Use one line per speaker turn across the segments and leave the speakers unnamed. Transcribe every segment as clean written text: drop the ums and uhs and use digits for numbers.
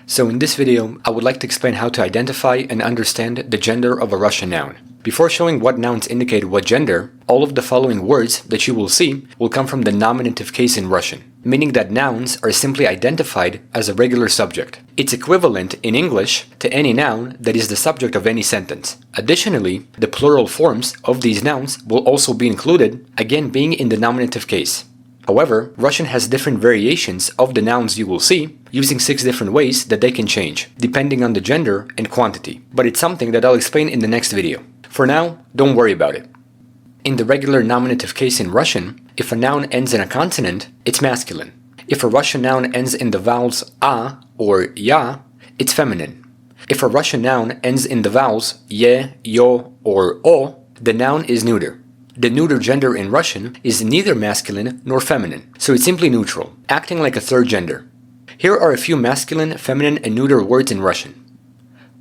So in this video, I would like to explain how to identify and understand the gender of a Russian noun. Before showing what nouns indicate what gender, all of the following words that you will see will come from the nominative case in Russian, meaning that nouns are simply identified as a regular subject. It's equivalent in English to any noun that is the subject of any sentence. Additionally, the plural forms of these nouns will also be included, again being in the nominative case. However, Russian has different variations of the nouns you will see, using 6 different ways that they can change, depending on the gender and quantity. But it's something that I'll explain in the next video. For now, don't worry about it. In the regular nominative case in Russian, if a noun ends in a consonant, it's masculine. If a Russian noun ends in the vowels a or ya, it's feminine. If a Russian noun ends in the vowels ye, yo, or o, the noun is neuter. The neuter gender in Russian is neither masculine nor feminine, so it's simply neutral, acting like a third gender. Here are a few masculine, feminine, and neuter words in Russian.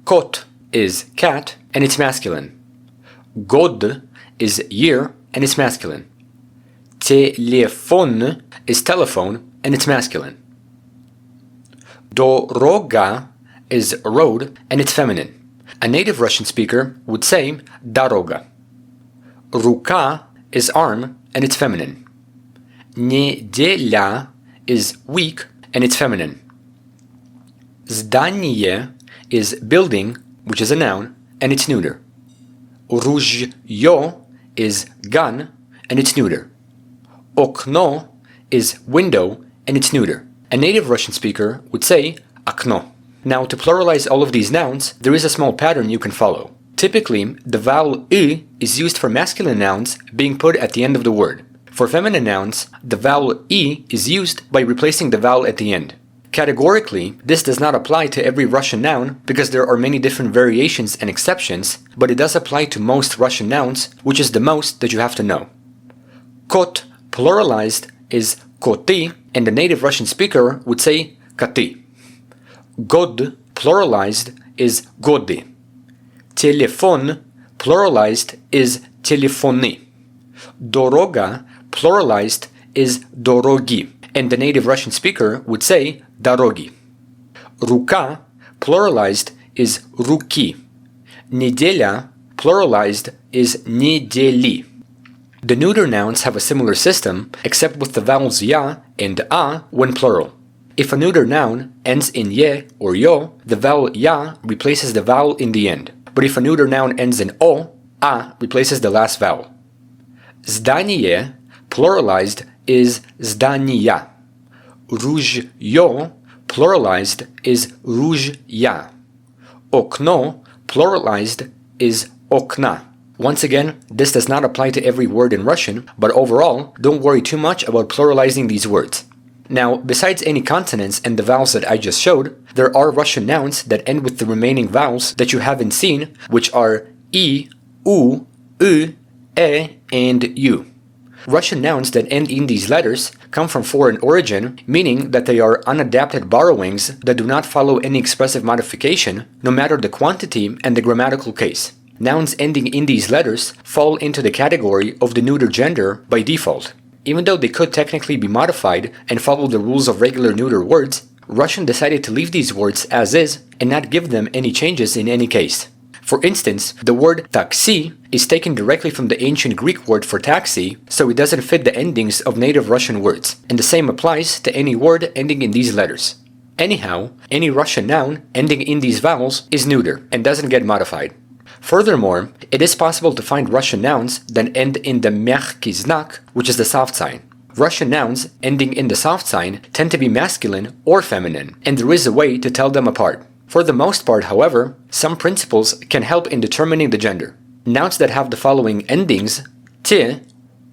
Kot is cat, and it's masculine. God is year, and it's masculine. Telefon is telephone, and it's masculine. Doroga is road, and it's feminine. A native Russian speaker would say daroga. Ruka is arm, and it's feminine. Nedelia is week, and it's feminine. Zdanie is building, which is a noun, and it's neuter. Ruzhyo is gun, and it's neuter. Okno is window, and it's neuter. A native Russian speaker would say okno. Now, to pluralize all of these nouns, there is a small pattern you can follow. Typically, the vowel I is used for masculine nouns being put at the end of the word. For feminine nouns, the vowel I is used by replacing the vowel at the end. Categorically, this does not apply to every Russian noun because there are many different variations and exceptions, but it does apply to most Russian nouns, which is the most that you have to know. Kot pluralized is koti, and the native Russian speaker would say kati. God pluralized is godi. Telefon pluralized is telefoni. Doroga pluralized is dorogi, and the native Russian speaker would say darogi. Ruka pluralized is ruki. Nedelia pluralized is nedeli. The neuter nouns have a similar system, except with the vowels ya and a when plural. If a neuter noun ends in ye or yo, the vowel ya replaces the vowel in the end. But if a neuter noun ends in o, a replaces the last vowel. Zdanie pluralized is zdania. Ruzhyo pluralized is ruzhya. Okno pluralized is okna. Once again, this does not apply to every word in Russian, but overall, don't worry too much about pluralizing these words. Now, besides any consonants and the vowels that I just showed, there are Russian nouns that end with the remaining vowels that you haven't seen, which are I, U, U, E, and U. Russian nouns that end in these letters come from foreign origin, meaning that they are unadapted borrowings that do not follow any expressive modification, no matter the quantity and the grammatical case. Nouns ending in these letters fall into the category of the neuter gender by default. Even though they could technically be modified and follow the rules of regular neuter words, Russian decided to leave these words as is and not give them any changes in any case. For instance, the word taxi is taken directly from the ancient Greek word for taxi, so it doesn't fit the endings of native Russian words, and the same applies to any word ending in these letters. Anyhow, any Russian noun ending in these vowels is neuter and doesn't get modified. Furthermore, it is possible to find Russian nouns that end in the mягкий знак, which is the soft sign. Russian nouns ending in the soft sign tend to be masculine or feminine, and there is a way to tell them apart. For the most part, however, some principles can help in determining the gender. Nouns that have the following endings t,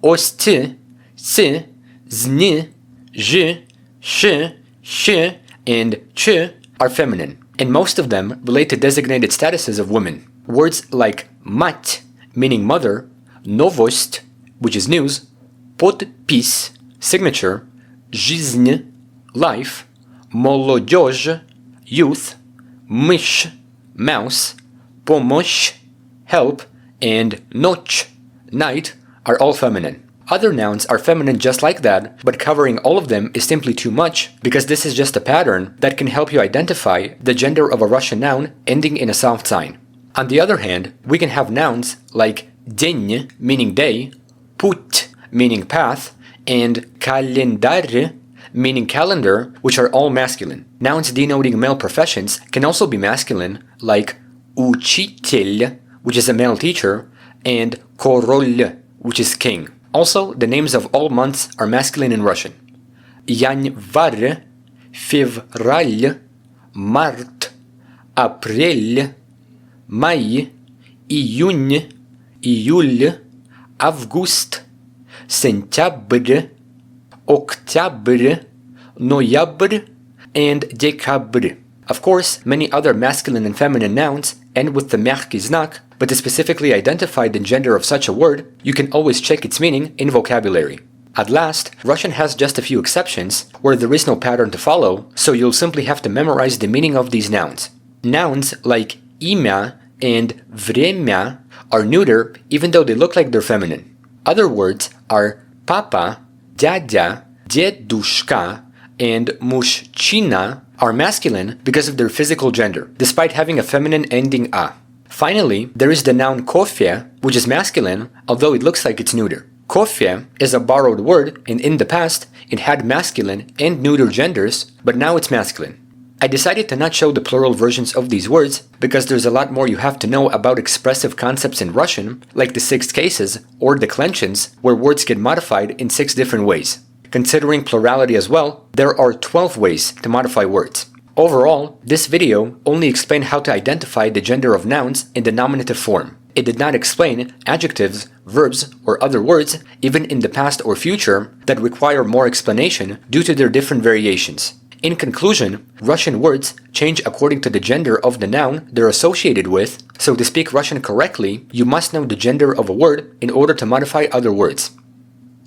osti, si, zni, zhi, shi, shi, and ch are feminine, and most of them relate to designated statuses of women. Words like mat, meaning mother, novost, which is news, podpis, signature, жизнь, life, молодежь, youth, mysh, mouse, pomosh, help, and noch, night, are all feminine. Other nouns are feminine just like that, but covering all of them is simply too much because this is just a pattern that can help you identify the gender of a Russian noun ending in a soft sign. On the other hand, we can have nouns like день, meaning day, put, meaning path, and календарь, meaning calendar, which are all masculine. Nouns denoting male professions can also be masculine, like учитель, which is a male teacher, and король, which is king. Also, the names of all months are masculine in Russian. Январь, февраль, март, апрель, май, июнь, июль, август, сентябрь, октябрь, ноябрь, and декабрь. Of course, many other masculine and feminine nouns end with the мягкий знак, but to specifically identify the gender of such a word, you can always check its meaning in vocabulary. At last, Russian has just a few exceptions where there is no pattern to follow, so you'll simply have to memorize the meaning of these nouns. Nouns like имя and время are neuter even though they look like they're feminine. Other words are papa, дядя, дедушка, and мужчина are masculine because of their physical gender, despite having a feminine ending a. Finally, there is the noun кофе, which is masculine, although it looks like it's neuter. Кофе is a borrowed word, and in the past, it had masculine and neuter genders, but now it's masculine. I decided to not show the plural versions of these words because there's a lot more you have to know about expressive concepts in Russian, like the 6 cases or declensions, where words get modified in 6 different ways. Considering plurality as well, there are 12 ways to modify words. Overall, this video only explained how to identify the gender of nouns in the nominative form. It did not explain adjectives, verbs, or other words, even in the past or future, that require more explanation due to their different variations. In conclusion, Russian words change according to the gender of the noun they're associated with, so to speak Russian correctly, you must know the gender of a word in order to modify other words.